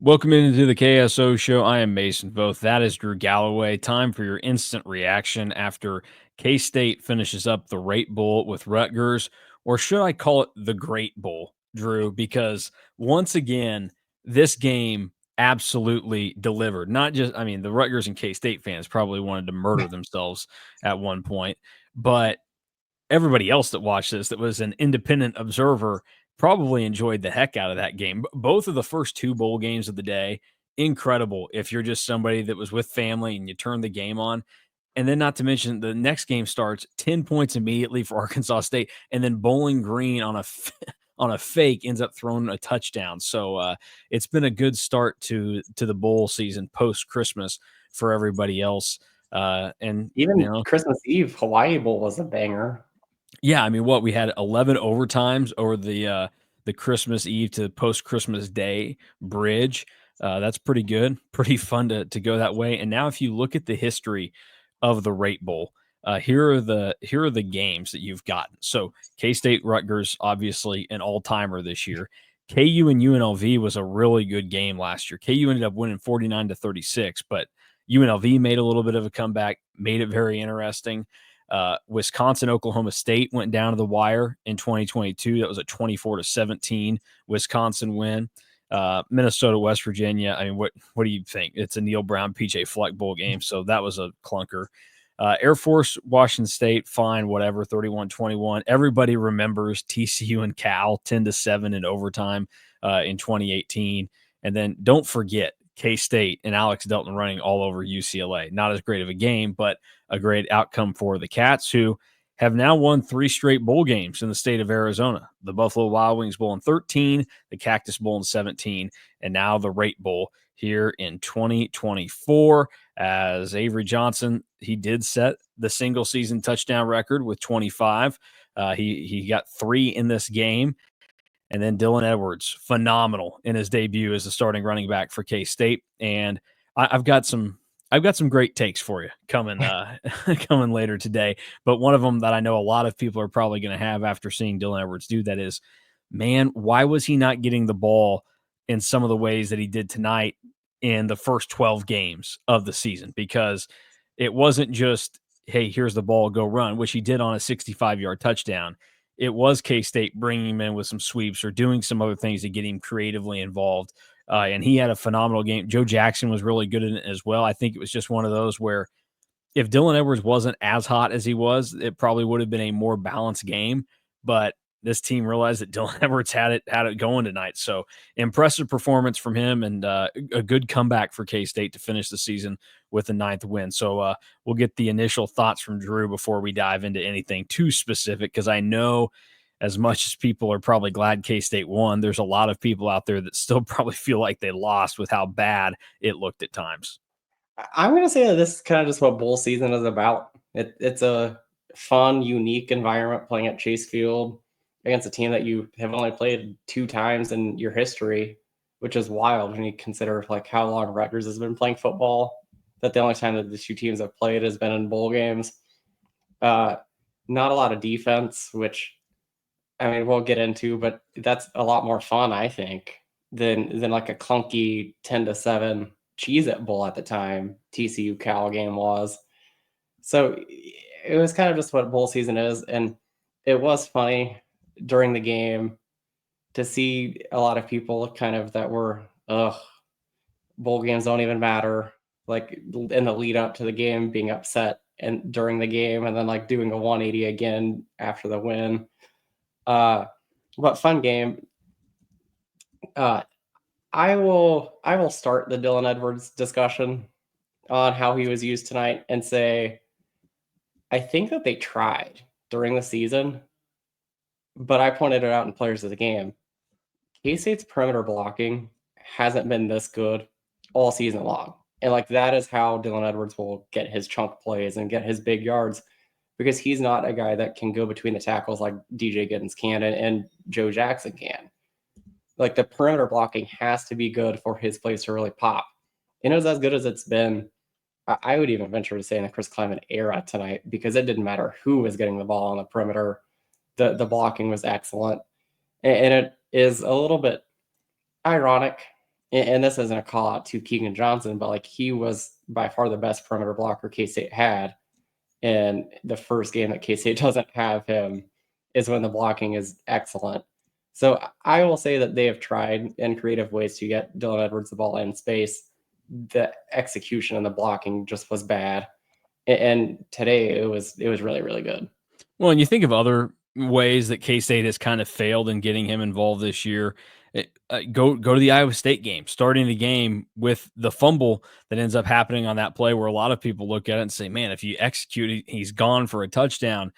Welcome into the KSO show. I am Mason Voth. That is Drew Galloway. Time for your instant reaction after K State finishes up the Rate Bowl with Rutgers, or should I call it the Great Bowl, Drew? Because once again, this game absolutely delivered. Not just, I mean, the Rutgers and K State fans probably wanted to murder themselves at one point, but everybody else that watched this that was an independent observer probably enjoyed the heck out of that game. Both of the first two bowl games of the day, incredible if you're just somebody that was with family and you turn the game on. And then, not to mention, the next game starts 10 points immediately for Arkansas State, and then Bowling Green on a on a fake ends up throwing a touchdown. So it's been a good start to the bowl season post Christmas for everybody else. And Even Christmas Eve, Hawaii Bowl was a banger. yeah, I mean, what we had 11 overtimes over the Christmas Eve to post Christmas Day bridge. That's pretty good, pretty fun to go that way. And now, if you look at the history of the Rate Bowl, here are the games that you've gotten. So K State Rutgers, obviously an all timer this year. KU and UNLV was a really good game last year. KU ended up winning 49-36, but UNLV made a little bit of a comeback, made it very interesting. Wisconsin, Oklahoma State went down to the wire in 2022. That was a 24-17 Wisconsin win. Minnesota, West Virginia. I mean, what do you think? It's a Neil Brown, PJ Fleck bowl game, so that was a clunker. Air Force, Washington State, fine, whatever, 31-21. Everybody remembers TCU and Cal 10-7 in overtime in 2018. And then don't forget K-State and Alex Delton running all over UCLA. Not as great of a game, but a great outcome for the Cats, who have now won 3 straight bowl games in the state of Arizona. The Buffalo Wild Wings Bowl in 13, the Cactus Bowl in 17, and now the Rate Bowl here in 2024. As Avery Johnson, he did set the single season touchdown record with 25. He got 3 in this game. And then Dylan Edwards, phenomenal in his debut as the starting running back for K-State. And I've got some great takes for you coming coming later today. But one of them that I know a lot of people are probably going to have after seeing Dylan Edwards do that is, man, why was he not getting the ball in some of the ways that he did tonight in the first 12 games of the season? Because it wasn't just, hey, here's the ball, go run, which he did on a 65-yard touchdown. It was K-State bringing him in with some sweeps or doing some other things to get him creatively involved. And he had a phenomenal game. Joe Jackson was really good in it as well. I think it was just one of those where if Dylan Edwards wasn't as hot as he was, it probably would have been a more balanced game. But this team realized that Dylan Edwards had it going tonight. So impressive performance from him, and a good comeback for K-State to finish the season with a 9th win. So we'll get the initial thoughts from Drew before we dive into anything too specific, because I know as much as people are probably glad K-State won, there's a lot of people out there that still probably feel like they lost with how bad it looked at times. I'm going to say that this is kind of just what bowl season is about. It's a fun, unique environment playing at Chase Field against a team that you have only played 2 times in your history, which is wild when you consider like how long Rutgers has been playing football. That the only time that the 2 teams have played has been in bowl games. Not a lot of defense, which I mean we'll get into, but that's a lot more fun, I think, than like a clunky 10-7 Cheez-It Bowl at the time TCU Cal game was. So it was kind of just what bowl season is, and it was funny during the game to see a lot of people kind of that were, bowl games don't even matter, like in the lead up to the game being upset and during the game, and then like doing a 180 again after the win. But fun game. I will start the Dylan Edwards discussion on how he was used tonight and say I think that they tried during the season, but I pointed it out in players of the game. K-State's perimeter blocking hasn't been this good all season long. And like that is how Dylan Edwards will get his chunk plays and get his big yards, because he's not a guy that can go between the tackles like DJ Giddens can and Joe Jackson can. Like the perimeter blocking has to be good for his plays to really pop. And it was as good as it's been. I would even venture to say in the Chris Kleiman era tonight, because it didn't matter who was getting the ball on the perimeter. The blocking was excellent. And it is a little bit ironic and this isn't a call out to Keegan Johnson, but like he was by far the best perimeter blocker K-State had. And the first game that K-State doesn't have him is when the blocking is excellent. So I will say that they have tried in creative ways to get Dylan Edwards the ball in space. The execution and the blocking just was bad. And today it was really, really good. Well, and you think of other ways that K-State has kind of failed in getting him involved this year. Go to the Iowa State game, starting the game with the fumble that ends up happening on that play, where a lot of people look at it and say, "Man, if you execute, he's gone for a touchdown."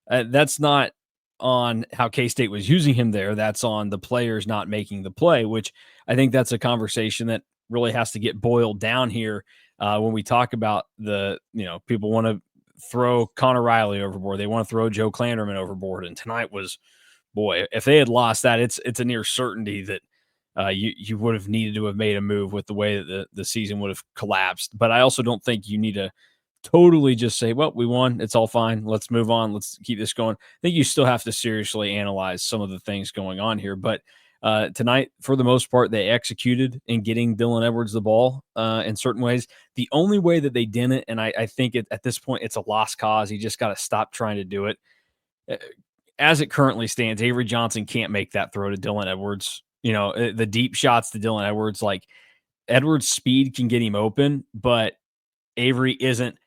That's not on how K-State was using him there. That's on the players not making the play, which I think that's a conversation that really has to get boiled down here when we talk about people want to throw Connor Riley overboard. They want to throw Joe Clanderman overboard. And tonight was, boy, if they had lost that, it's a near certainty that you would have needed to have made a move with the way that the season would have collapsed. But I also don't think you need to totally just say, well, we won. It's all fine. Let's move on. Let's keep this going. I think you still have to seriously analyze some of the things going on here. But tonight, for the most part, they executed in getting Dylan Edwards the ball in certain ways. The only way that they didn't, and I think at this point, it's a lost cause. You just got to stop trying to do it. As it currently stands, Avery Johnson can't make that throw to Dylan Edwards. The deep shots to Dylan Edwards, like Edwards' speed can get him open, but Avery isn't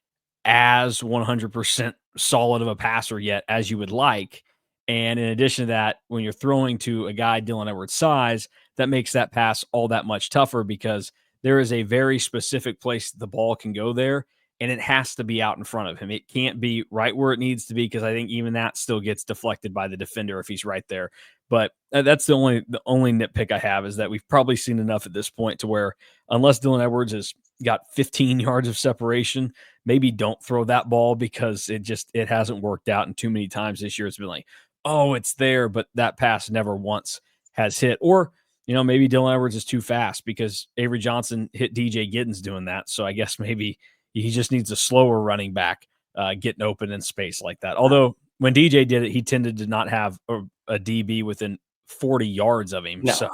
as 100% solid of a passer yet as you would like. And in addition to that, when you're throwing to a guy Dylan Edwards' size, that makes that pass all that much tougher because there is a very specific place the ball can go there, and it has to be out in front of him. It can't be right where it needs to be because I think even that still gets deflected by the defender if he's right there. But that's the only nitpick I have is that we've probably seen enough at this point to where unless Dylan Edwards has got 15 yards of separation, maybe don't throw that ball because it hasn't worked out. And too many times this year it's been like, oh, it's there, but that pass never once has hit. Or, maybe Dylan Edwards is too fast because Avery Johnson hit DJ Giddens doing that. So I guess maybe he just needs a slower running back getting open in space like that. Although when DJ did it, he tended to not have a DB within 40 yards of him. No. So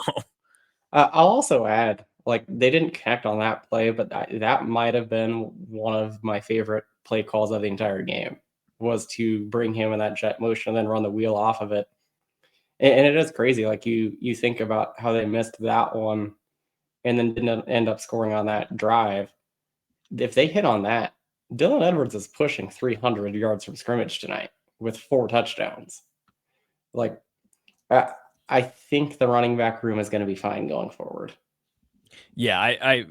I'll also add, like they didn't connect on that play, but that might have been one of my favorite play calls of the entire game, was to bring him in that jet motion and then run the wheel off of it. And it is crazy. Like you think about how they missed that one and then didn't end up scoring on that drive. If they hit on that, Dylan Edwards is pushing 300 yards from scrimmage tonight with 4 touchdowns. Like, I think the running back room is going to be fine going forward. Yeah,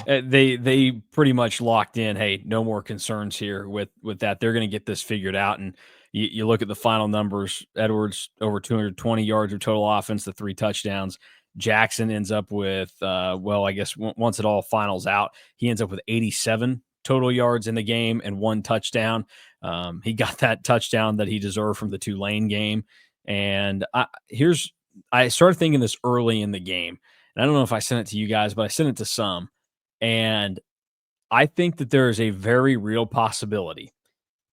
they pretty much locked in. Hey, no more concerns here with that. They're going to get this figured out. And you look at the final numbers: Edwards over 220 yards of total offense, the 3 touchdowns. Jackson ends up with, I guess once it all finals out, he ends up with 87 total yards in the game and 1 touchdown. He got that touchdown that he deserved from the Tulane game. And I started thinking this early in the game. And I don't know if I sent it to you guys, but I sent it to some. And I think that there is a very real possibility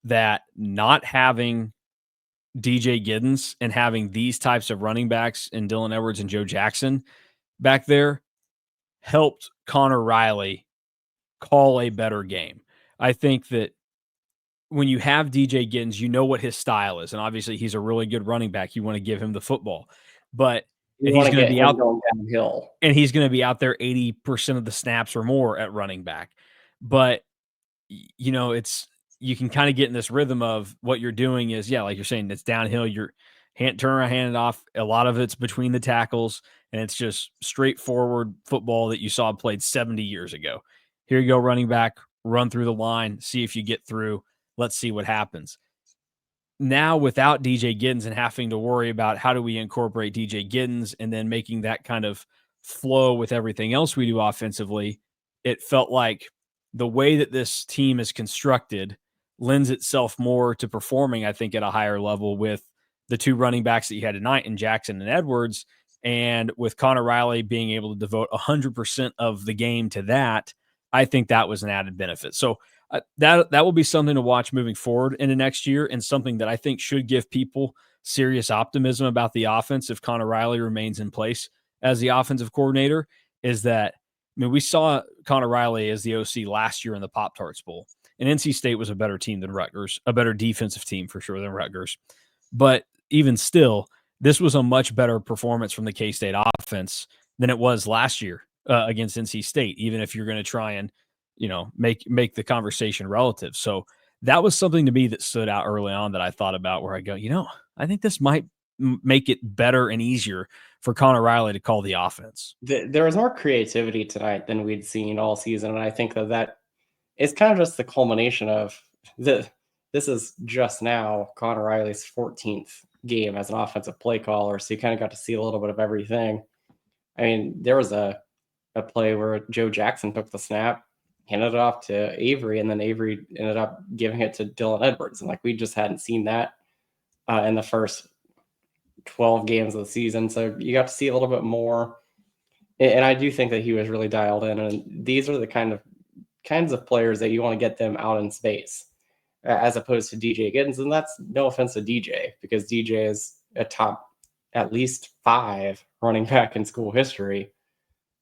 that not having DJ Giddens and having these types of running backs in Dylan Edwards and Joe Jackson back there helped Connor Riley call a better game. I think that when you have DJ Giddens, you know what his style is. And obviously he's a really good running back. You want to give him the football. But You he's want to going to get be him out going downhill. and he's going to be out there 80% of the snaps or more at running back. But you can kind of get in this rhythm of what you're doing is, like you're saying, it's downhill. You're turn around, hand it off. A lot of it's between the tackles, and it's just straightforward football that you saw played 70 years ago. Here you go, running back, run through the line, see if you get through. Let's see what happens. Now, without DJ Giddens and having to worry about how do we incorporate DJ Giddens and then making that kind of flow with everything else we do offensively, it felt like the way that this team is constructed lends itself more to performing, I think, at a higher level with the 2 running backs that you had tonight in Jackson and Edwards, and with Connor Riley being able to devote 100% of the game to that. I think that was an added benefit. So that will be something to watch moving forward into next year, and something that I think should give people serious optimism about the offense if Connor Riley remains in place as the offensive coordinator, is that I mean, we saw Connor Riley as the OC last year in the Pop-Tarts Bowl, and NC State was a better team than Rutgers, a better defensive team for sure than Rutgers. But even still, this was a much better performance from the K-State offense than it was last year against NC State, even if you're going to try and, make the conversation relative. So that was something to me that stood out early on that I thought about where I go, I think this might make it better and easier for Connor Riley to call the offense. There was more creativity tonight than we'd seen all season, and I think that is kind of just the culmination of this is just now Connor Riley's 14th game as an offensive play caller, so you kind of got to see a little bit of everything. I mean, there was a play where Joe Jackson took the snap, handed it off to Avery, and then Avery ended up giving it to Dylan Edwards, and like we just hadn't seen that in the first 12 games of the season, so you got to see a little bit more. And I do think that he was really dialed in, and these are the kinds of players that you want to get them out in space, as opposed to DJ Giddens. And that's no offense to DJ, because DJ is a top at least 5 running back in school history.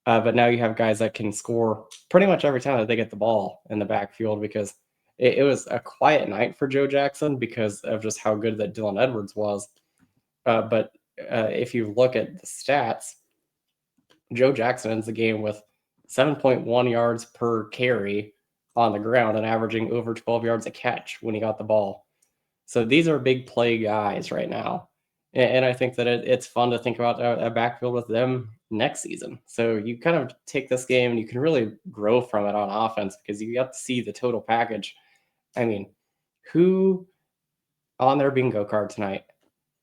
But now you have guys that can score pretty much every time that they get the ball in the backfield, because it was a quiet night for Joe Jackson because of just how good that Dylan Edwards was. But if you look at the stats, Joe Jackson ends the game with 7.1 yards per carry on the ground and averaging over 12 yards a catch when he got the ball. So these are big play guys right now. And I think that it's fun to think about a backfield with them next season. So you kind of take this game and you can really grow from it on offense, because you got to see the total package. I mean, who on their bingo card tonight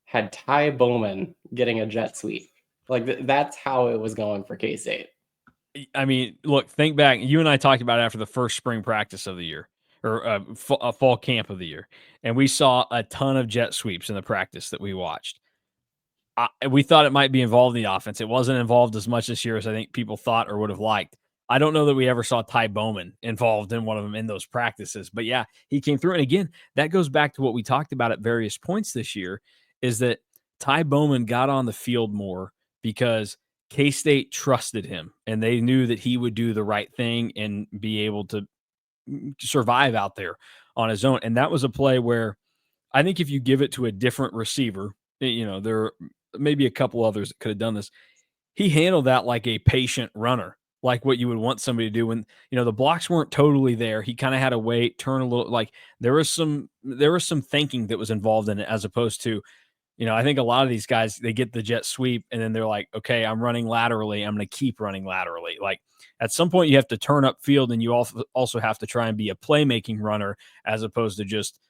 had Ty Bowman getting a jet sweep? Like that's how it was going for K-State. I mean, look, think back. You and I talked about it after the first spring practice of the year, or fall camp of the year, and we saw a ton of jet sweeps in the practice that we watched. We thought it might be involved in the offense. It wasn't involved as much this year as I think people thought or would have liked. I don't know that we ever saw Ty Bowman involved in one of them in those practices, but yeah, he came through. And again, that goes back to what we talked about at various points this year, is that Ty Bowman got on the field more because K-State trusted him and they knew that he would do the right thing and be able to survive out there on his own. And that was a play where I think if you give it to a different receiver, there are maybe a couple others that could have done this. He handled that like a patient runner, like what you would want somebody to do when, the blocks weren't totally there. He kind of had to wait, turn a little, like there was some thinking that was involved in it, as opposed to, I think a lot of these guys, they get the jet sweep and then they're like, okay, I'm running laterally. I'm going to keep running laterally. Like at some point you have to turn up field, and you also have to try and be a playmaking runner, as opposed to just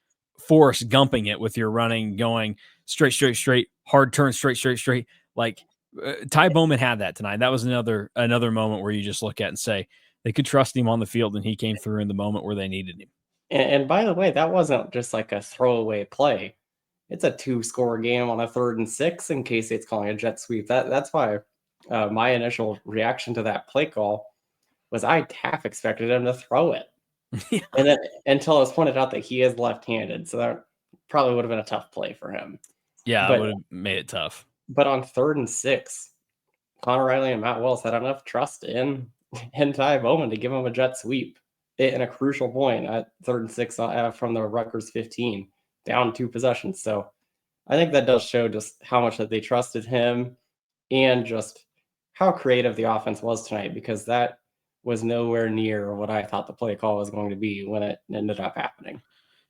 Forrest Gumping it with your running, going straight, hard turn, straight. Like Ty Bowman had that tonight. That was another moment where you just look at and say they could trust him on the field, and he came through in the moment where they needed him. And by the way, that wasn't just like a throwaway play. It's a 2-score game on a 3rd and 6 in K-State's calling a jet sweep. That's why my initial reaction to that play call was I half expected him to throw it. Yeah. And then until it was pointed out that he is left-handed, so that probably would have been a tough play for him. Yeah, it would have made it tough. But on 3rd and 6, Connor Riley and Matt Wells had enough trust in Ty Bowman to give him a jet sweep in a crucial point at 3rd and 6 from the Rutgers 15, down 2 possessions. So I think that does show just how much that they trusted him, and just how creative the offense was tonight, because that was nowhere near what I thought the play call was going to be when it ended up happening.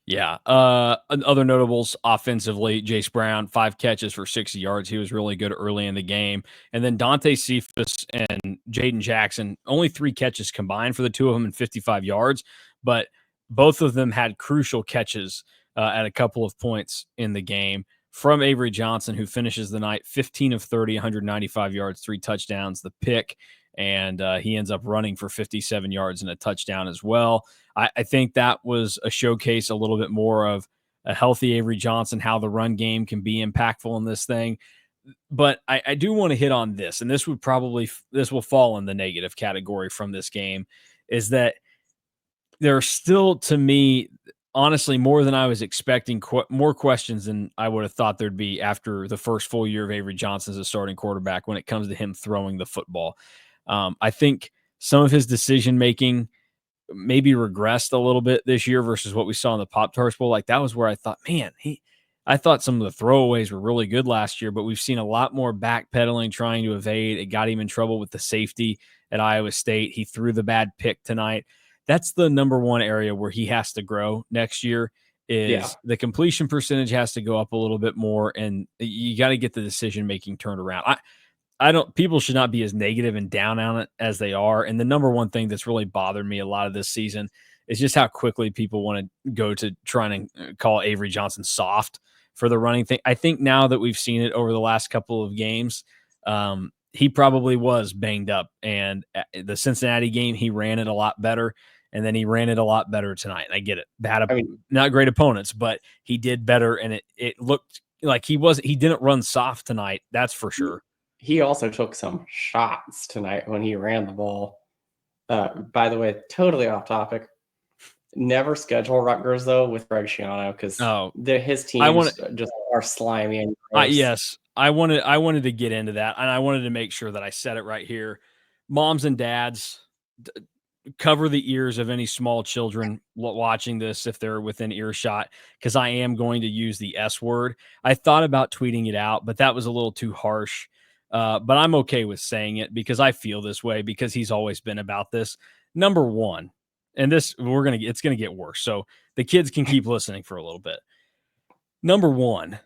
Yeah. Other notables offensively, Jace Brown, 5 catches for 60 yards. He was really good early in the game. And then Dante Cephas and Jaden Jackson, only 3 catches combined for the two of them and 55 yards, but both of them had crucial catches at a couple of points in the game from Avery Johnson, who finishes the night 15 of 30, 195 yards, 3 touchdowns, the pick. And he ends up running for 57 yards and a touchdown as well. I think that was a showcase a little bit more of a healthy Avery Johnson, how the run game can be impactful in this thing. But I do want to hit on this, and this will fall in the negative category from this game, is that there are still, to me, honestly, more than I was expecting, more questions than I would have thought there'd be after the first full year of Avery Johnson as a starting quarterback when it comes to him throwing the football. I think some of his decision making maybe regressed a little bit this year versus what we saw in the Pop-Tarts Bowl. Like, that was where I thought, man, I thought some of the throwaways were really good last year, but we've seen a lot more backpedaling, trying to evade. It got him in trouble with the safety at Iowa State. He threw the bad pick tonight. That's the number one area where he has to grow next year. Yeah. Is the completion percentage has to go up a little bit more, and you got to get the decision making turned around. I don't, people should not be as negative and down on it as they are. And the number one thing that's really bothered me a lot of this season is just how quickly people want to go to trying to call Avery Johnson soft for the running thing. I think now that we've seen it over the last couple of games, he probably was banged up. And the Cincinnati game, he ran it a lot better. And then he ran it a lot better tonight. And I get it. Not great opponents, but he did better. And it looked like he didn't run soft tonight. That's for sure. He also took some shots tonight when he ran the ball. By the way, totally off topic. Never schedule Rutgers though with Greg Schiano because his teams just are slimy and gross. Yes, I wanted to get into that, and I wanted to make sure that I said it right here. Moms and dads, cover the ears of any small children watching this if they're within earshot, because I am going to use the S word. I thought about tweeting it out, but that was a little too harsh. But I'm okay with saying it because I feel this way because he's always been about this. Number one, and it's going to get worse. So the kids can keep listening for a little bit. Number one,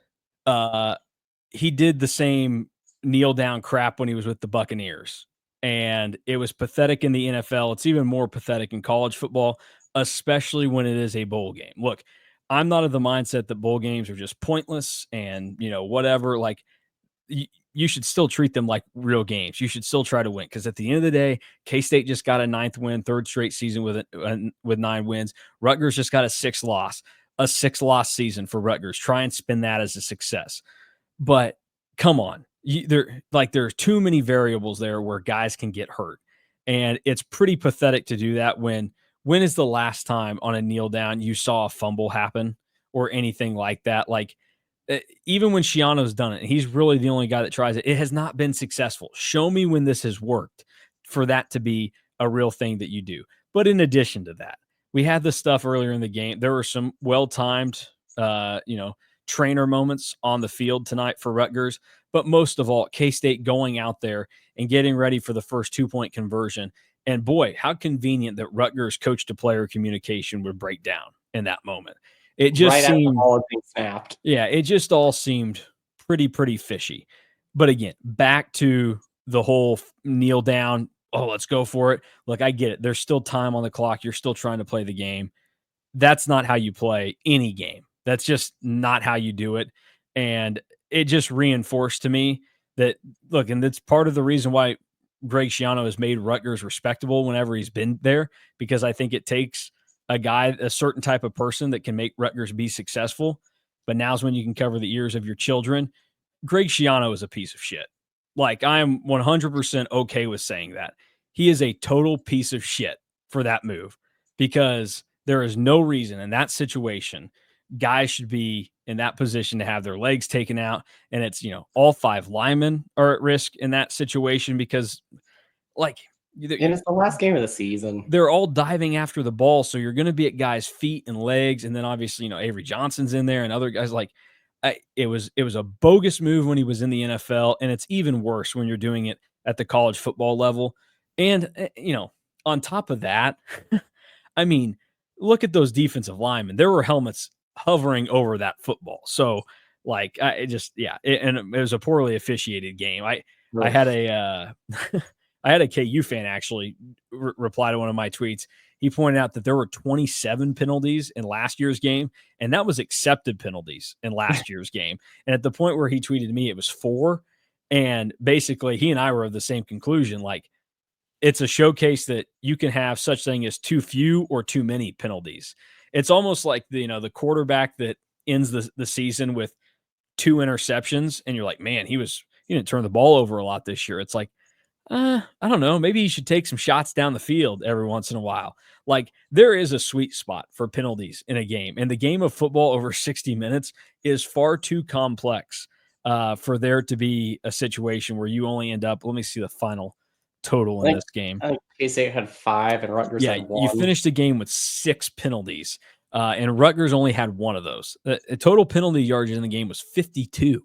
he did the same kneel down crap when he was with the Buccaneers. And it was pathetic in the NFL. It's even more pathetic in college football, especially when it is a bowl game. Look, I'm not of the mindset that bowl games are just pointless and, whatever. Like, you should still treat them like real games. You should still try to win because at the end of the day, K-State just got a 9th win, 3rd straight season with 9 wins. Rutgers just got a 6th loss season for Rutgers. Try and spin that as a success. But come on, there's too many variables there where guys can get hurt, and it's pretty pathetic to do that. When is the last time on a kneel down you saw a fumble happen or anything like that? Like, even when Schiano's done it, he's really the only guy that tries it. It has not been successful. Show me when this has worked for that to be a real thing that you do. But in addition to that, we had the stuff earlier in the game. There were some well-timed, trainer moments on the field tonight for Rutgers. But most of all, K-State going out there and getting ready for the first 2-point conversion. And boy, how convenient that Rutgers coach-to-player communication would break down in that moment. It just seemed snapped. Yeah, it just all seemed pretty fishy. But again, back to the whole kneel down. Oh, let's go for it. Look, I get it. There's still time on the clock. You're still trying to play the game. That's not how you play any game. That's just not how you do it. And it just reinforced to me that, look, and that's part of the reason why Greg Schiano has made Rutgers respectable whenever he's been there, because I think it takes a certain type of person that can make Rutgers be successful. But now's when you can cover the ears of your children. Greg Schiano is a piece of shit. Like, I am 100% okay with saying that. He is a total piece of shit for that move, because there is no reason in that situation guys should be in that position to have their legs taken out. And it's, all 5 linemen are at risk in that situation because, like, and it's the last game of the season. They're all diving after the ball, so you're going to be at guys' feet and legs, and then obviously, Avery Johnson's in there and other guys. Like, it was a bogus move when he was in the NFL, and it's even worse when you're doing it at the college football level. And on top of that, I mean, look at those defensive linemen. There were helmets hovering over that football. So, like, and it was a poorly officiated game. I had a I had a KU fan actually reply to one of my tweets. He pointed out that there were 27 penalties in last year's game, and that was accepted penalties in last year's game. And at the point where he tweeted me, it was 4. And basically, he and I were of the same conclusion. Like, it's a showcase that you can have such thing as too few or too many penalties. It's almost like the quarterback that ends the season with 2 interceptions, and you're like, man, he didn't turn the ball over a lot this year. It's like, I don't know. Maybe you should take some shots down the field every once in a while. Like, there is a sweet spot for penalties in a game. And the game of football over 60 minutes is far too complex for there to be a situation where you only end up, let me see the final total I in think this game. I think K-State had 5 and Rutgers Yeah, had you 1. finished the game with 6 penalties, and Rutgers only had 1 of those. The total penalty yardage in the game was 52.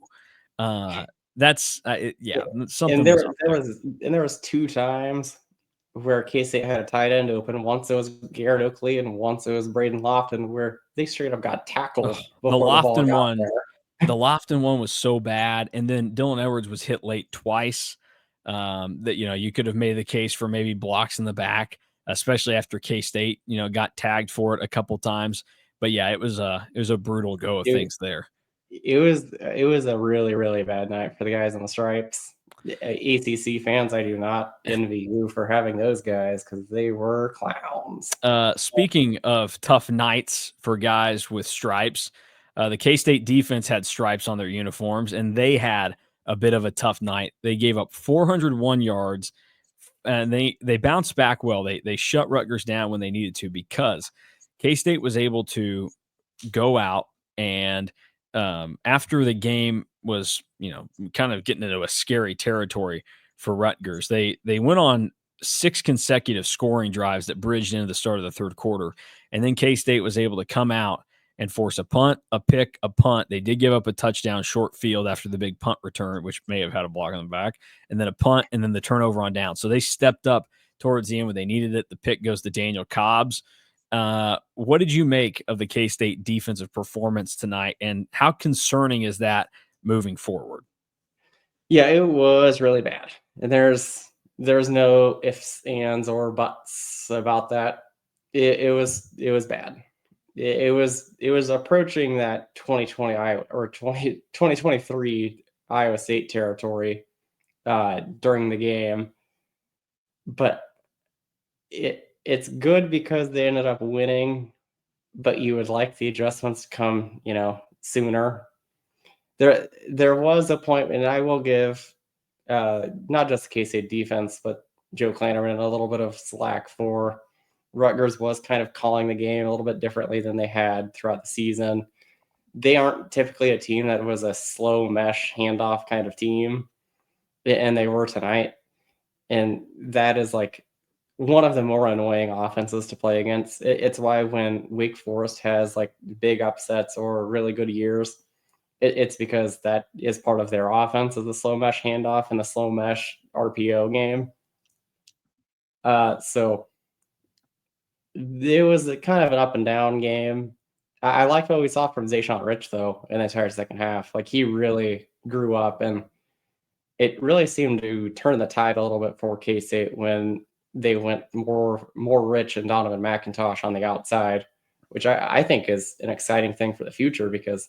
That's Yeah, something and was up there. there was 2 times where K-State had a tight end open. Once it was Garrett Oakley and once it was Braden Lofton, where they straight up got Ugh, tackled the before the ball Lofton got one there. the Lofton one was so bad, and then Dylan Edwards was hit late twice, that, you could have made the case for maybe blocks in the back, especially after K-State, got tagged for it a couple times. But, yeah, it was a brutal go of It things there. it was a really, really bad night for the guys in the stripes. ACC fans, I do not envy you for having those guys because they were clowns. Speaking of tough nights for guys with stripes, the K-State defense had stripes on their uniforms, and they had a bit of a tough night. They gave up 401 yards, and they bounced back well. They shut Rutgers down when they needed to because K-State was able to go out and after the game was kind of getting into a scary territory for Rutgers, they went on 6 consecutive scoring drives that bridged into the start of the third quarter, and then K-State was able to come out and force a punt, a pick, a punt. They did give up a touchdown short field after the big punt return, which may have had a block on the back, and then a punt, and then the turnover on down. So they stepped up towards the end when they needed it. The pick goes to Daniel Cobbs. What did you make of the K-State defensive performance tonight, and how concerning is that moving forward? Yeah, it was really bad. And there's no ifs, ands, or buts about that. It was bad. It was approaching that 2020 Iowa or 2023 Iowa State territory during the game, but it's good because they ended up winning. But you would like the adjustments to come, sooner. There was a point, and I will give not just the K-State defense, but Joe Klannerman a little bit of slack for Rutgers was kind of calling the game a little bit differently than they had throughout the season. They aren't typically a team that was a slow mesh handoff kind of team, and they were tonight. And that is like one of the more annoying offenses to play against. It's why when Wake Forest has like big upsets or really good years, it's because that is part of their offense, is the slow mesh handoff and the slow mesh RPO game. So it was a kind of an up and down game. I like what we saw from Zayshawn Rich though in the entire second half. Like he really grew up, and it really seemed to turn the tide a little bit for K-State when they went more Rich and Donovan McIntosh on the outside, which I think is an exciting thing for the future because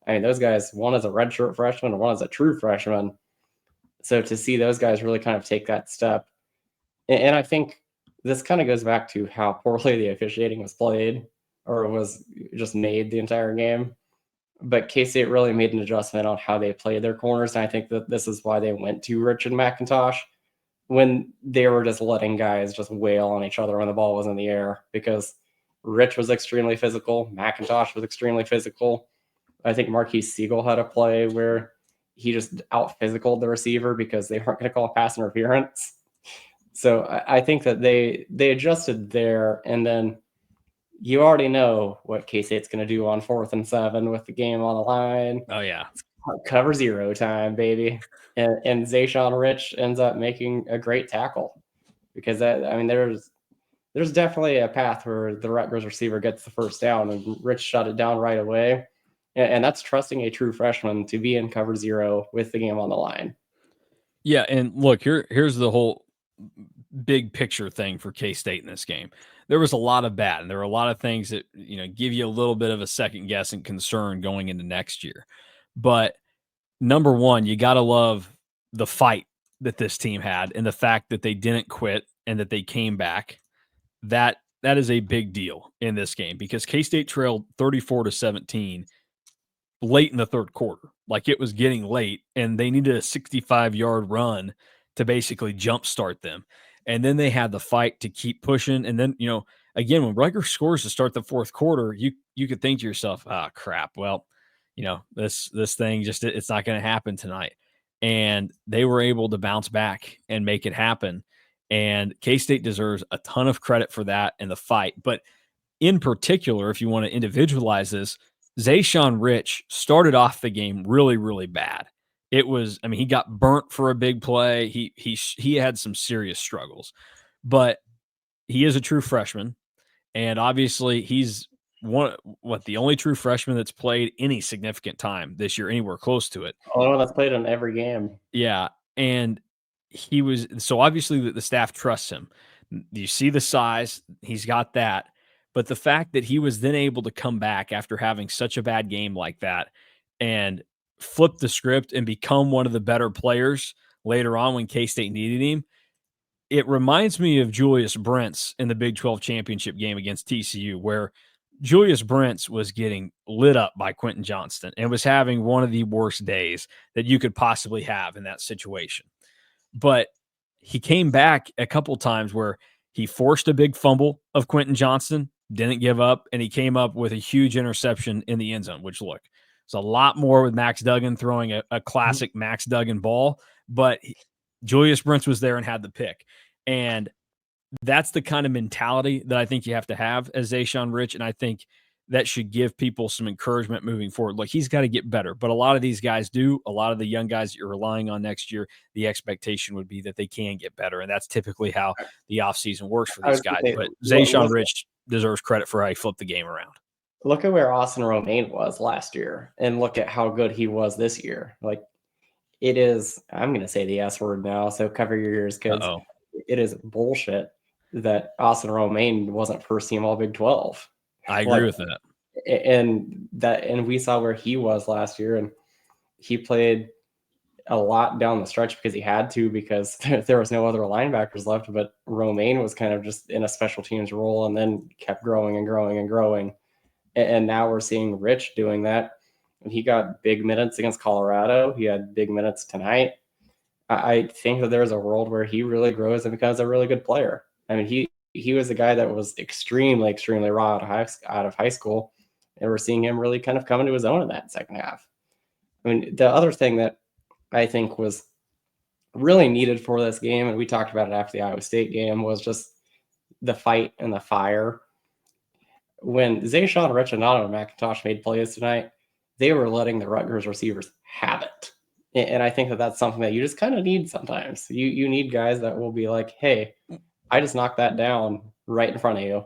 I mean those guys, one is a redshirt freshman and one is a true freshman. So to see those guys really kind of take that step, and I think this kind of goes back to how poorly the officiating was played or was just made the entire game. But K-State really made an adjustment on how they played their corners, and I think that this is why they went to Rich and McIntosh when they were just letting guys just wail on each other when the ball was in the air, because Rich was extremely physical, McIntosh was extremely physical. I think Marquise Siegel had a play where he just out physicaled the receiver because they weren't going to call pass interference. So I think that they adjusted there, and then you already know what K-State's going to do on 4th and 7 with the game on the line. Oh yeah, Cover zero time, baby. And Zayshawn Rich ends up making a great tackle because there's definitely a path where the Rutgers receiver gets the first down and Rich shut it down right away. And that's trusting a true freshman to be in cover zero with the game on the line. yeah. And look, here's the whole big picture thing for K-State in this game. There was a lot of bad, and there were a lot of things that give you a little bit of a second guess and concern going into next year. But number one, you got to love the fight that this team had and the fact that they didn't quit and that they came back. That is a big deal in this game because K-State trailed 34-17 late in the third quarter. Like it was getting late, and they needed a 65-yard run to basically jumpstart them. And then they had the fight to keep pushing. And then, again, when Rutgers scores to start the fourth quarter, you could think to yourself, "Ah, crap. Well, this thing just it's not going to happen tonight." And they were able to bounce back and make it happen. And K-State deserves a ton of credit for that and the fight. But in particular, if you want to individualize this, Zayshawn Rich started off the game really, really bad. It was, I mean, he got burnt for a big play. He had some serious struggles, but he is a true freshman, and obviously he's the only true freshman that's played any significant time this year, anywhere close to it. Oh, that's played in every game. Yeah, and he was so obviously the staff trusts him. You see the size, he's got that, but the fact that he was then able to come back after having such a bad game like that and flip the script and become one of the better players later on when K-State needed him, it reminds me of Julius Brents in the Big 12 championship game against TCU, where Julius Brents was getting lit up by Quentin Johnston and was having one of the worst days that you could possibly have in that situation. But he came back a couple times where he forced a big fumble of Quentin Johnston, didn't give up, and he came up with a huge interception in the end zone, which look, it's a lot more with Max Duggan throwing a classic Max Duggan ball, but Julius Brents was there and had the pick. And that's the kind of mentality that I think you have to have as Zayshawn Rich. And I think that should give people some encouragement moving forward. Like, he's got to get better, but a lot of these guys do. A lot of the young guys that you're relying on next year, the expectation would be that they can get better. And that's typically how the offseason works for these guys. But Zayshawn Rich deserves credit for how he flipped the game around. Look at where Austin Romaine was last year and look at how good he was this year. Like, it is, I'm going to say the S word now, so cover your ears, kids. It is bullshit that Austin Romaine wasn't first team all Big 12. I agree with that. And we saw where he was last year, and he played a lot down the stretch because he had to, because there was no other linebackers left. But Romaine was kind of just in a special teams role and then kept growing and growing and growing. And now we're seeing Rich doing that. And he got big minutes against Colorado. He had big minutes tonight. I think that there's a world where he really grows and becomes a really good player. I mean, he was a guy that was extremely raw out of high school, and we're seeing him really kind of come into his own in that second half. I mean, the other thing that I think was really needed for this game, and we talked about it after the Iowa State game, was just the fight and the fire. When Zayshawn Rich and Donovan McIntosh made plays tonight, they were letting the Rutgers receivers have it. And I think that that's something that you just kind of need sometimes. You need guys that will be like, hey, I just knocked that down right in front of you.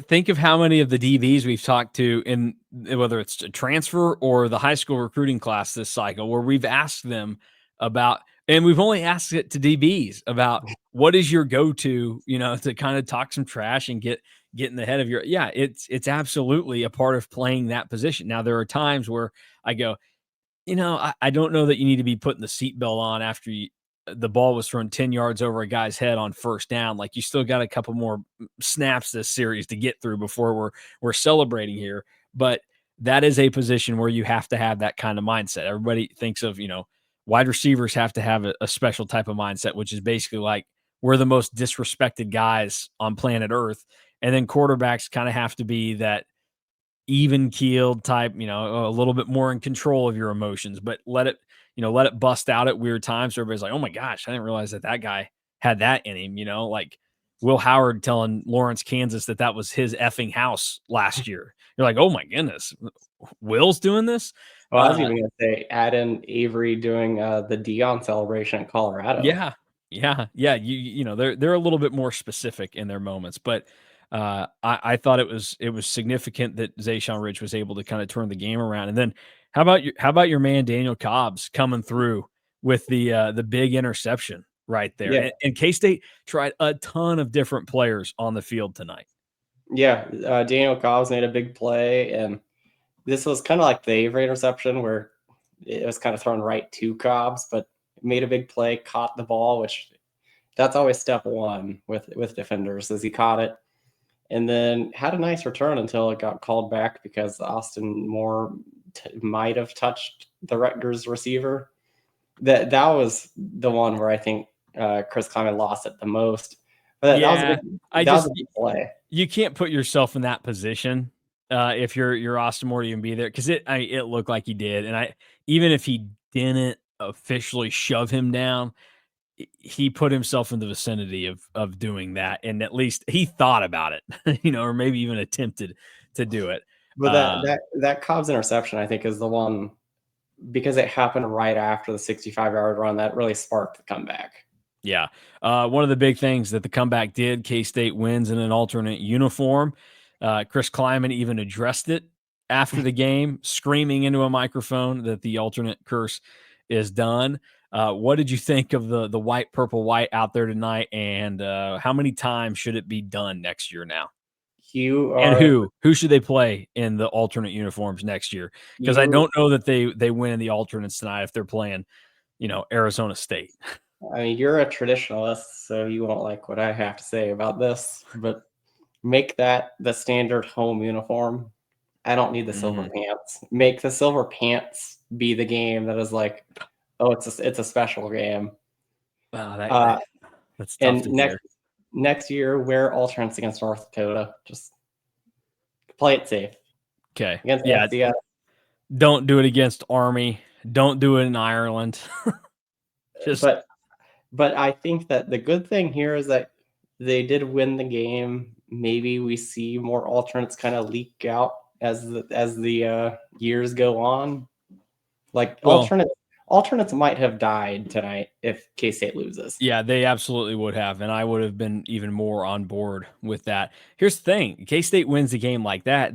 Think of how many of the DBs we've talked to, in whether it's a transfer or the high school recruiting class this cycle, where we've asked them about, and we've only asked it to DBs about what is your go-to, to kind of talk some trash and get in the head of your, it's absolutely a part of playing that position. Now, there are times where I go, I don't know that you need to be putting the seatbelt on after the ball was thrown 10 yards over a guy's head on first down. Like, you still got a couple more snaps this series to get through before we're celebrating here. But that is a position where you have to have that kind of mindset. Everybody thinks of, wide receivers have to have a special type of mindset, which is basically like, we're the most disrespected guys on planet Earth. And then quarterbacks kind of have to be that even keeled type, a little bit more in control of your emotions, but let it bust out at weird times. So everybody's like, oh my gosh, I didn't realize that guy had that in him, like Will Howard telling Lawrence, Kansas that was his effing house last year. You're like, oh my goodness, Will's doing this. Well, I was even going to say, add in Avery doing the Dion celebration in Colorado. Yeah. They're a little bit more specific in their moments, but I thought it was significant that Zayshawn Rich was able to kind of turn the game around. And then how about your man Daniel Cobbs coming through with the big interception right there? Yeah. And K-State tried a ton of different players on the field tonight. Yeah, Daniel Cobbs made a big play, and this was kind of like the Avery interception where it was kind of thrown right to Cobbs, but made a big play, caught the ball, which that's always step one with defenders, is he caught it. And then had a nice return until it got called back because Austin Moore might have touched the Rutgers receiver. That was the one where I think Chris Kleiman lost it the most. But that was a big play. You can't put yourself in that position if you're Austin Moore to even be there, because it looked like he did. And even if he didn't officially shove him down, he put himself in the vicinity of doing that, and at least he thought about it, or maybe even attempted to do it. But that Cobb's interception, I think, is the one, because it happened right after the 65-yard run, that really sparked the comeback. Yeah. One of the big things that the comeback did, K-State wins in an alternate uniform. Chris Kleiman even addressed it after the game, screaming into a microphone that the alternate curse is done. What did you think of the white, purple, white out there tonight? And how many times should it be done next year now? You And are who should they play in the alternate uniforms next year? Because I you. don't know that they win in the alternates tonight if they're playing, Arizona State. I mean, you're a traditionalist, so you won't like what I have to say about this. But make that the standard home uniform. I don't need the silver pants. Make the silver pants be the game that is like, oh, it's a special game. Wow, that's tough And to hear. next year, wear alternates against North Dakota. Just play it safe. Okay. Against Yeah. FCS. Don't do it against Army. Don't do it in Ireland. But I think that the good thing here is that they did win the game. Maybe we see more alternates kind of leak out as the years go on. Like alternates might have died tonight if K-State loses. Yeah, they absolutely would have, and I would have been even more on board with that. Here's the thing: K-State wins a game like that.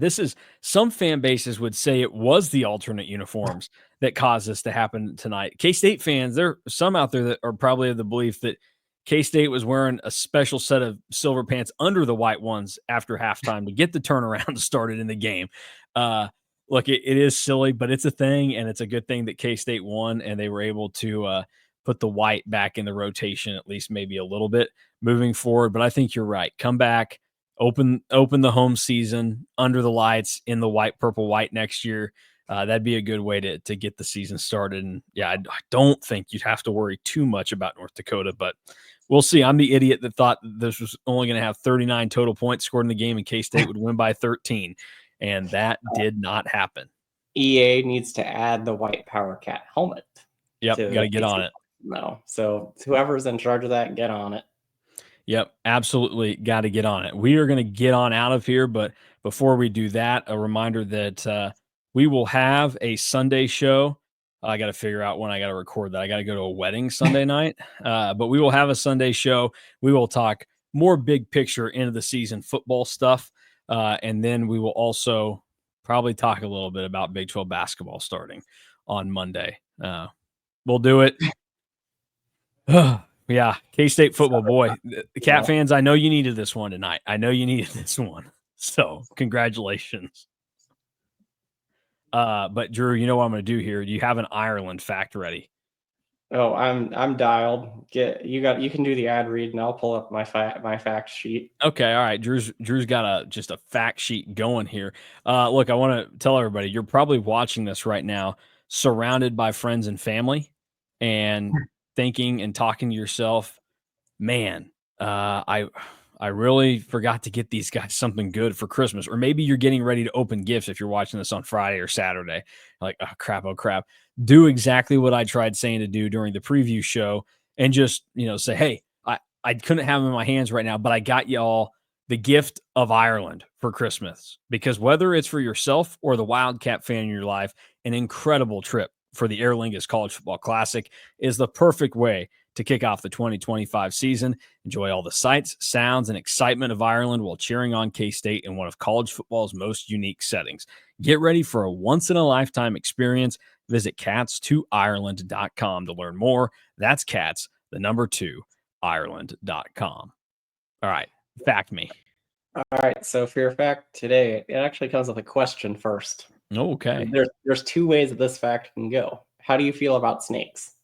Some fan bases would say it was the alternate uniforms that caused this to happen tonight. K-State fans, there are some out there that are probably of the belief that K-State was wearing a special set of silver pants under the white ones after halftime to get the turnaround started in the game. Look, it is silly, but it's a thing, and it's a good thing that K-State won, and they were able to put the white back in the rotation, at least maybe a little bit moving forward. But I think you're right. Come back, open the home season under the lights in the white, purple, white next year. That'd be a good way to get the season started. And yeah, I don't think you'd have to worry too much about North Dakota, but we'll see. I'm the idiot that thought this was only going to have 39 total points scored in the game and K-State would win by 13. And that did not happen. EA needs to add the white Power Cat helmet. Yep, got to get on it. No, so whoever's in charge of that, get on it. Yep, absolutely got to get on it. We are going to get on out of here, but before we do that, a reminder that we will have a Sunday show. I got to figure out when I got to record that. I got to go to a wedding Sunday night, but we will have a Sunday show. We will talk more big picture end of the season football stuff, and then we will also probably talk a little bit about Big 12 basketball starting on Monday. We'll do it. Yeah, K-State football, boy. The Cat fans, I know you needed this one tonight. I know you needed this one. So, congratulations. But Drew, you know what I'm going to do here? Do you have an Ireland fact ready? Oh, I'm dialed. You can do the ad read, and I'll pull up my fact sheet. Okay, all right. Drew's got just a fact sheet going here. Look, I want to tell everybody you're probably watching this right now, surrounded by friends and family, and thinking and talking to yourself, man, I really forgot to get these guys something good for Christmas. Or maybe you're getting ready to open gifts if you're watching this on Friday or Saturday. Like, oh crap. Do exactly what I tried saying to do during the preview show and just, say, hey, I couldn't have them in my hands right now, but I got y'all the gift of Ireland for Christmas. Because whether it's for yourself or the Wildcat fan in your life, an incredible trip for the Aer Lingus College Football Classic is the perfect way to kick off the 2025 season. Enjoy all the sights, sounds, and excitement of Ireland while cheering on K-State in one of college football's most unique settings. Get ready for a once-in-a-lifetime experience. Visit cats2ireland.com to learn more. That's cats, the number 2, Ireland.com. All right, fact me. All right, so for your fact today, it actually comes with a question first. Okay. There's 2 ways that this fact can go. How do you feel about snakes?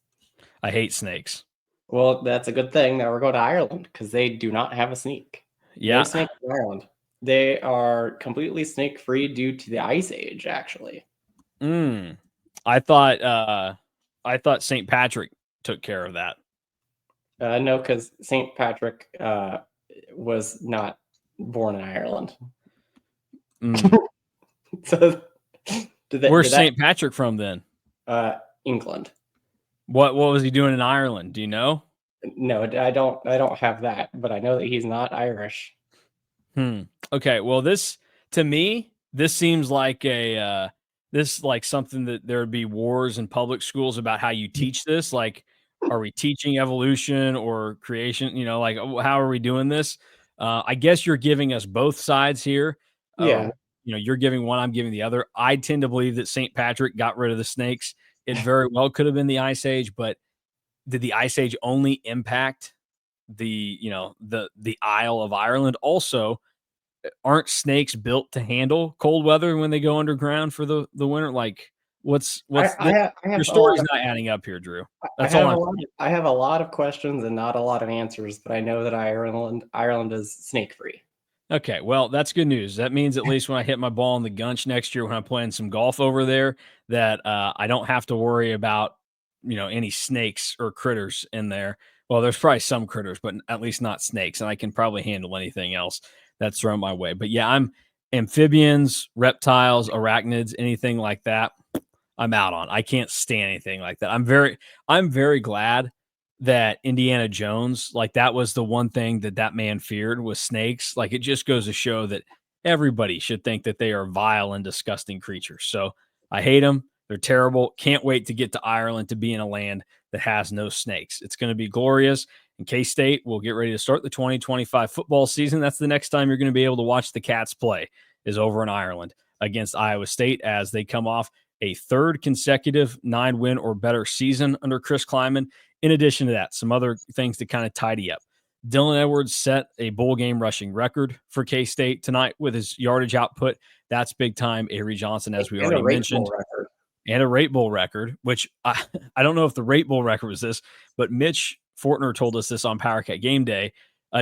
I hate snakes. Well, that's a good thing that we're going to Ireland because they do not have a snake. Yeah. No snake in Ireland. They are completely snake-free due to the Ice Age, actually. I thought St. Patrick took care of that. No, because St. Patrick was not born in Ireland. So, where's St. Patrick from then? England. What was he doing in Ireland? Do you know? No, I don't have that, but I know that he's not Irish. Okay. Well, to me, this seems like this like something that there would be wars in public schools about how you teach this. Like, are we teaching evolution or creation? Like, how are we doing this? I guess you're giving us both sides here, or Yeah. you're giving one, I'm giving the other. I tend to believe that St. Patrick got rid of the snakes. It very well could have been the Ice Age, but did the Ice Age only impact the Isle of Ireland? Also, aren't snakes built to handle cold weather when they go underground for the winter? Like, what's the I your have a lot story's of not adding up here, Drew. I That's all have a I'm lot I have a lot of questions and not a lot of answers, but I know that Ireland is snake free. Okay, well, that's good news. That means at least when I hit my ball in the gunch next year when I'm playing some golf over there, that I don't have to worry about any snakes or critters in there. Well, there's probably some critters, but at least not snakes, and I can probably handle anything else that's thrown my way. But yeah, I'm amphibians, reptiles, arachnids, anything like that. I'm out on. I can't stand anything like that. I'm very glad that Indiana Jones, like that was the one thing that man feared was snakes. Like it just goes to show that everybody should think that they are vile and disgusting creatures. So I hate them. They're terrible. Can't wait to get to Ireland to be in a land that has no snakes. It's going to be glorious. And K-State will get ready to start the 2025 football season. That's the next time you're going to be able to watch the Cats play is over in Ireland against Iowa State as they come off a third consecutive 9-win or better season under Chris Kleiman. In addition to that, some other things to kind of tidy up. Dylan Edwards set a bowl game rushing record for K-State tonight with his yardage output. That's big time. Avery Johnson, as we And a already rate bowl mentioned, record. and a rate bowl record, which I don't know if the rate bowl record was this, but Mitch Fortner told us this on Power Cat Game Day.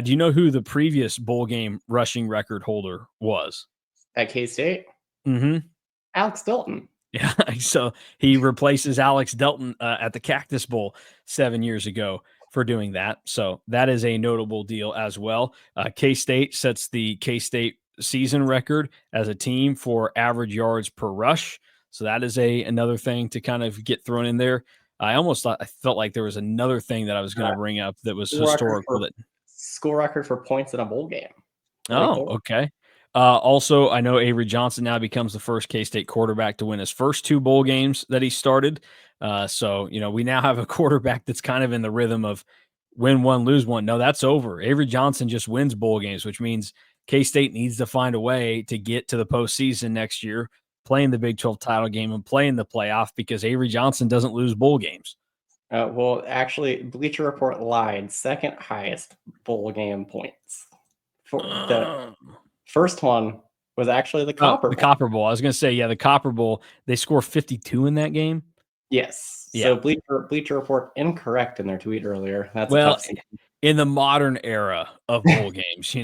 Do you know who the previous bowl game rushing record holder was? At K-State? Mm-hmm. Alex Dalton. Yeah, so he replaces Alex Delton at the Cactus Bowl 7 years ago for doing that. So that is a notable deal as well. K-State sets the K-State season record as a team for average yards per rush. So that is another thing to kind of get thrown in there. I felt like there was another thing that I was going to bring up that was historical. School record for points in a bowl game. Oh, okay. Also, I know Avery Johnson now becomes the first K-State quarterback to win his first 2 bowl games that he started. So, we now have a quarterback that's kind of in the rhythm of win one, lose one. No, that's over. Avery Johnson just wins bowl games, which means K-State needs to find a way to get to the postseason next year, playing the Big 12 title game and playing the playoff because Avery Johnson doesn't lose bowl games. Well, actually, Bleacher Report lied. Second highest bowl game points. For the first one was actually the Copper Bowl. The Copper Bowl. I was going to say, yeah, the Copper Bowl. They score 52 in that game. Yes. Yeah. So Bleacher Report incorrect in their tweet earlier. That's in the modern era of bowl games,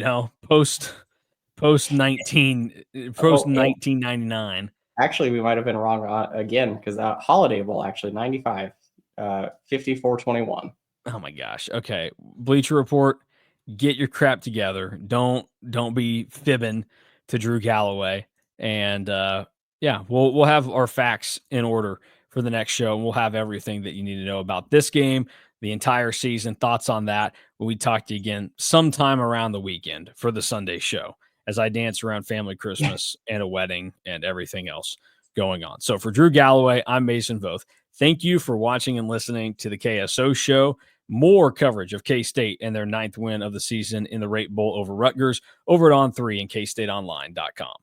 post 1999. Actually, we might have been wrong again because Holiday Bowl actually 95, 54-21. Oh my gosh. Okay, Bleacher Report, get your crap together. Don't be fibbing to Drew Galloway. And yeah, we'll have our facts in order for the next show. And we'll have everything that you need to know about this game, the entire season, thoughts on that. We talk to you again sometime around the weekend for the Sunday show as I dance around family Christmas and a wedding and everything else going on. So for Drew Galloway, I'm Mason Voth. Thank you for watching and listening to the KSO show. More coverage of K-State and their 9th win of the season in the Rate Bowl over Rutgers over at On3 and KStateOnline.com.